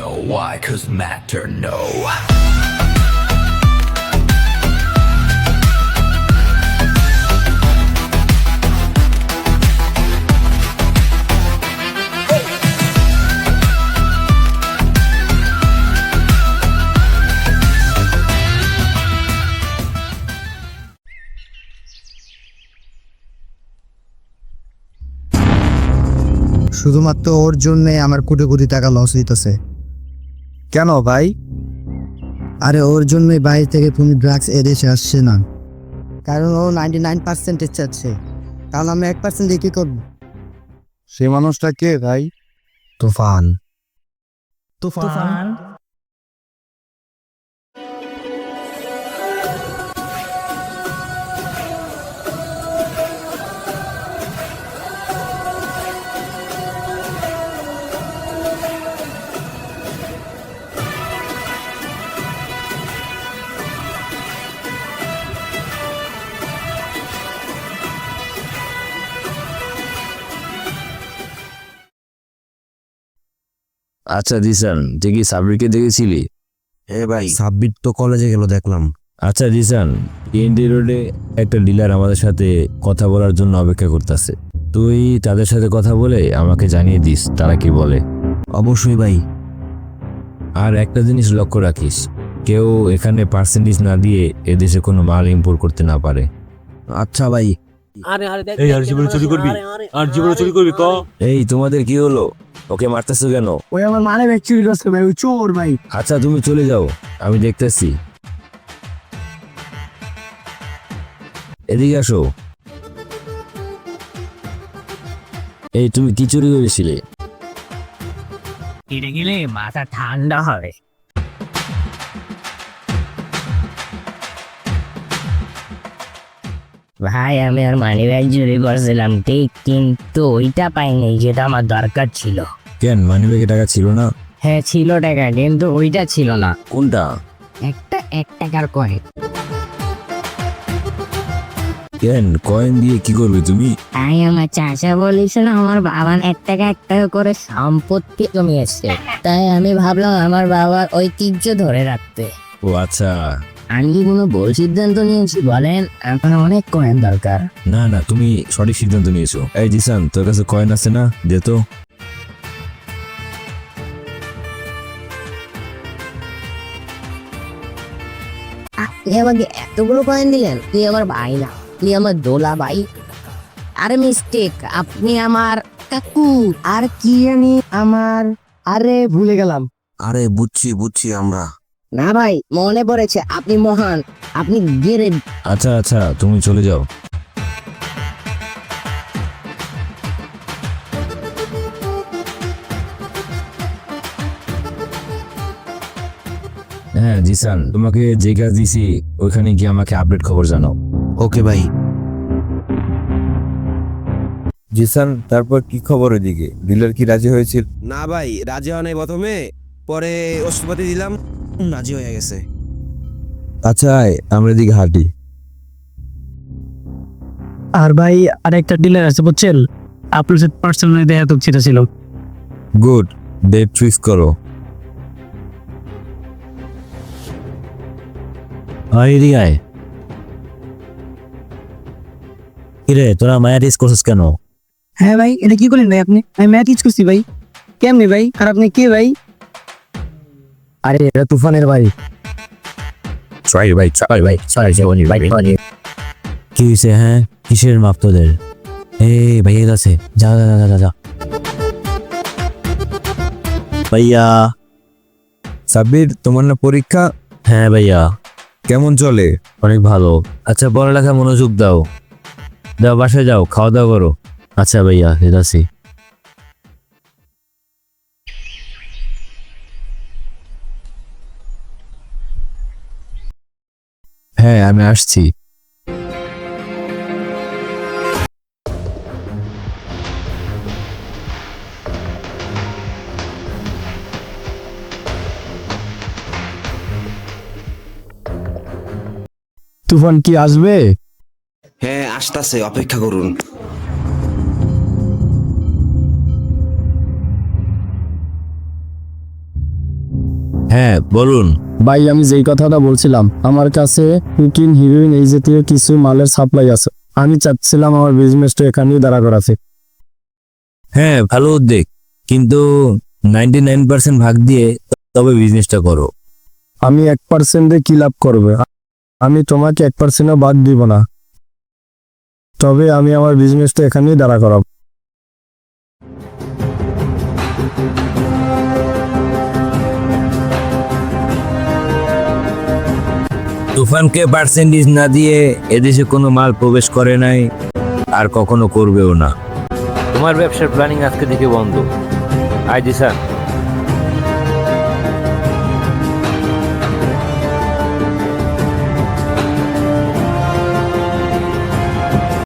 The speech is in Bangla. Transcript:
know why, cause matter no. শুধুমাত্র ওর জন্য আমার কোটি কোটি টাকা লস হইতেছে। কেন ভাই? আরে ওর জন্যই বাইরে থেকে তুমি ড্রাগস এদেশে আসছে না, কারণ ও 99% চাচ্ছে, কারণ আমি 1% দিয়ে কি করবো? সে মানুষটা কে ভাই? তুফান। তুফান আচ্ছা জিসান, তুই কি সাব্বিরকে দেখেছিলি? হ্যাঁ ভাই, সাব্বির তো কলেজে গেল দেখলাম। আচ্ছা জিসান, TNT রোডে একটা ডিলার আমাদের সাথে কথা বলার জন্য অপেক্ষা করতেছে। তুই তাদের সাথে কথা বলে আমাকে জানিয়ে দিস তারা কি বলে। অবশ্যই ভাই। আর একটা জিনিস লক্ষ্য রাখিস, কেউ এখানে পার্সেন্টেজ না দিয়ে এদেশে কোনো মাল ইম্পোর্ট করতে না পারে। আচ্ছা ভাই। এই আর জীবনে চুরি করবি? আর জীবনে চুরি করবি ক? এই তোমাদের কি হলো? ওকে মারতেছো কেন? ওই আমার মানে ব্যাগ চুরি করছে ভাই, ওই চোর ভাই। আচ্ছা তুমি চলে যাও, আমি দেখতেছি। এদিকে আসো। এই তুমি কি চুরি করেছিলে? ফিরে গেলে মাথা ঠান্ডা হবে। ভাই আমি আর মানি ব্যাগ চুরি করছিলাম ঠিক, কিন্তু ওইটা পাইনি যেটা আমার দরকার ছিল। কেন, মানিব্যাগে টাকা ছিল না? হ্যাঁ ছিল টাকা, কিন্তু ওইটা ছিল না। কোনটা? একটা 1 টাকার কয়েন। কেন, কয়েন দিয়ে কি করবে তুমি? তাই আমার চাচা বলেছিল আমার বাবা 1 টাকা 1 টাকা করে সম্পত্তি জমিয়েছে, তাই আমি ভাবলাম আমার বাবার ঐতিহ্য ধরে রাখতে। ও আচ্ছা। আমি কি কোনো ভুল সিদ্ধান্ত নিয়েছি বলেন? এখন অনেক কয়েন দরকার। না না, তুমি সঠিক সিদ্ধান্ত নিয়েছো। এই জিসান, তোর কাছে কয়েন আছে না? দে তো। আপনি আমাকে এতগুলো কয়েন দিলেন? তুই আমার ভাই না, তুই আমার দোলা ভাই। আরে মিস্টেক, আপনি আমার কাকু। আর কি জানি আমার, আরে ভুলে গেলাম। আরে বুঝছি আমরা। না ভাই মনে পড়েছে, আপনি মহান, আপনি গেরে। আচ্ছা আচ্ছা, তুমি চলে যাও। হ্যাঁ জিসান, তোমাকে যে কাজ দিছি ওইখানে গিয়ে আমাকে আপডেট খবর জানাও। ওকে ভাই। জিসান, তারপর কি খবর ওইদিকে? ডিলার কি রাজি হয়েছিল? না ভাই, রাজি হওয়া নাই প্রথমে, পরে ওষুধপাতি দিলাম, রাজি হয়ে গেছে। আচ্ছা আমরা এদিকে হাঁটি। আর ভাই আরেকটা ডিলার আছে বুঝছেন, আপনার সাথে পার্সোনালি দেখা তো সেটা ছিল। গুড, ডেট ফিক্স করো। এদিকে কিরে, তোরা মায়া রিস করছিস কেন? হ্যাঁ ভাই, এটা কি করলেন ভাই আপনি? আমি ম্যাথ ইউজ করছি ভাই। কেমনি ভাই? আর আপনি কে ভাই? আরে এটা তুফানের ভাই। সরি ভাই, কি হয়েছে? হ্যাঁ কিসের মাপ তোদের? ভাই এর আছে, যা যা যা যা যা। ভাইয়া। সাব্বির, তোমার না পরীক্ষা? হ্যাঁ ভাইয়া। কেমন চলে? অনেক ভালো। আচ্ছা পড়ালেখা মনোযোগ দাও। দাও বাসায় যাও, খাওয়া দাওয়া করো। আচ্ছা ভাইয়া, যেতাছি। হ্যাঁ আমি আসছি। তুফান কি আসবে? হ্যাঁ আসতেছে, অপেক্ষা করুন। হ্যাঁ বলুন। ভাই আমি যেই কথাটা বলছিলাম, আমার কাছে কুকিং, হিরোইন এই জাতীয় কিছু মালের সাপ্লাই আছে। আমি চাচ্ছিলাম আমার বিজনেসটা এখানেই দাঁড়া করাতে। হ্যাঁ ভালো উদ্যোগ, কিন্তু 99% ভাগ দিয়ে তবে বিজনেসটা করো। আমি 1% কি লাভ করবে? আমি তোমাকে 1%ও বাদ দিব না, তবে আমি আমার বিজনেসটা এখানেই দাঁড়া করাবো। তুফানকে পার্সেন্টেজ না দিয়ে এদেশে কোনো মাল প্রবেশ করে নাই, আর কখনো করবেও না। তোমার ব্যবসার প্ল্যানিং আজকে থেকে বন্ধ। আই জিসান,